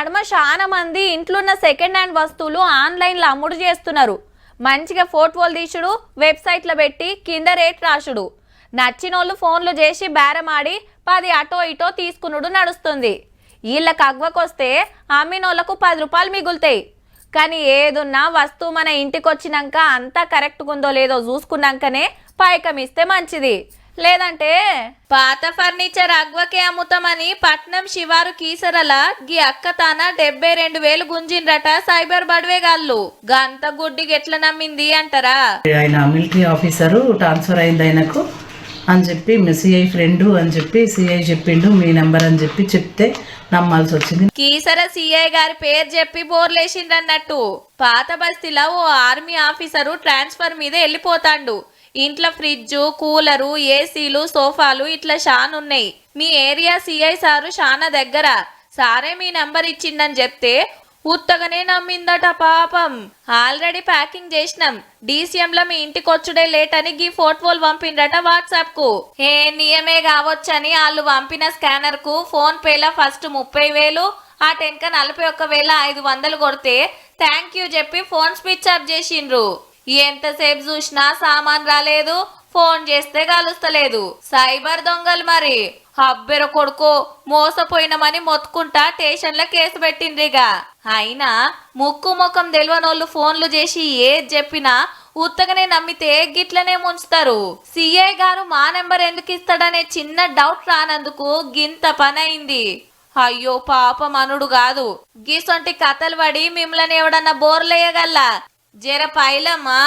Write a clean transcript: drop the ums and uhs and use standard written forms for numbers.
నడుమ చాలా మంది ఇంట్లోన్న సెకండ్ హ్యాండ్ వస్తువులు ఆన్లైన్లో అమ్ముడు చేస్తున్నారు. మంచిగా ఫోటోలు తీసుడు, వెబ్సైట్లో పెట్టి కింద రేట్ రాసుడు. నచ్చినోళ్ళు ఫోన్లు చేసి బేరమాడి 10 అటో ఇటో తీసుకునుడు నడుస్తుంది. వీళ్ళకి అగ్వకొస్తే అమ్మినోళ్లకు 10 రూపాయలు మిగులుతాయి. కానీ ఏదున్నా వస్తువు మన ఇంటికి వచ్చినాక అంతా కరెక్ట్గా ఉందో లేదో చూసుకున్నాకనే పైకమిస్తే మంచిది. లేదంటే పాత ఫర్నిచర్ అగ్వకే అమ్ముతామని పట్నం శివారు కీసరల గీ అక్క తాన 72,000 గుంజిండ్రట సైబర్ బడ్వేగాళ్ళు. గంత గుడ్డికి ఎట్లా నమ్మింది అంటారా? ఆయన మిలిటరీ ఆఫీసరు ట్రాన్స్ఫర్ అయింది ఆయనకు అని చెప్పి సిఐ ఫ్రెండ్ అని చెప్పి సిఐ చెప్పిండు మీ నెంబర్ అని చెప్పి చెప్తే నమ్మాల్సి వచ్చింది. కీసర సిఐ గారి పేరు చెప్పి బోర్లేసిండ్రన్నట్టు. పాత బస్తీలో ఓ ఆర్మీ ఆఫీసరు ట్రాన్స్ఫర్ మీద వెళ్ళిపోతాండు. ఇంట్లో ఫ్రిడ్జ్, కూలరు, ఏసీలు, సోఫాలు ఇట్లా షానున్నాయి. మీ ఏరియా సిఐ సారు షానా దగ్గర. సారే మీ నంబర్ ఇచ్చిండని చెప్తే ఉత్తగానే నమ్మిందట పాపం. ఆల్రెడీ ప్యాకింగ్ చేసినాం, డీసీఎంలో మీ ఇంటికి వచ్చుడే లేట్ అని గీ ఫోటోలు పంపిండ్రట వాట్సాప్ కు. ఏ నియమే కావచ్చని వాళ్ళు పంపిన స్కానర్ కు ఫోన్ పేలో ఫస్ట్ 30,000, ఆ టెన్క 41,500 కొడితే థ్యాంక్ యూ చెప్పి ఫోన్ స్విచ్ ఆఫ్ చేసిండ్రు. ఎంతసేపు చూసినా సామాన్ రాలేదు, ఫోన్ చేస్తే కలుస్తలేదు. సైబర్ దొంగలు మరి. హబ్బెర కొడుకో మోసపోయినమని మొత్తుకుంటా స్టేషన్లో కేసు పెట్టిండ్రిగా. అయినా ముక్కు ముఖం తెలియనోళ్ళు ఫోన్లు చేసి ఏది చెప్పినా ఉత్తగానే నమ్మితే గిట్లనే ముంచుతారు. సిఐ గారు మా నెంబర్ ఎందుకు ఇస్తాడనే చిన్న డౌట్ రానందుకు గింత పనైంది. అయ్యో పాపం అనుడు కాదు, గీసొంటి కథలు పడి మిమ్మల్ని ఎవడన్నా బోర్లేయగల్లా. జర పైలమ్మా.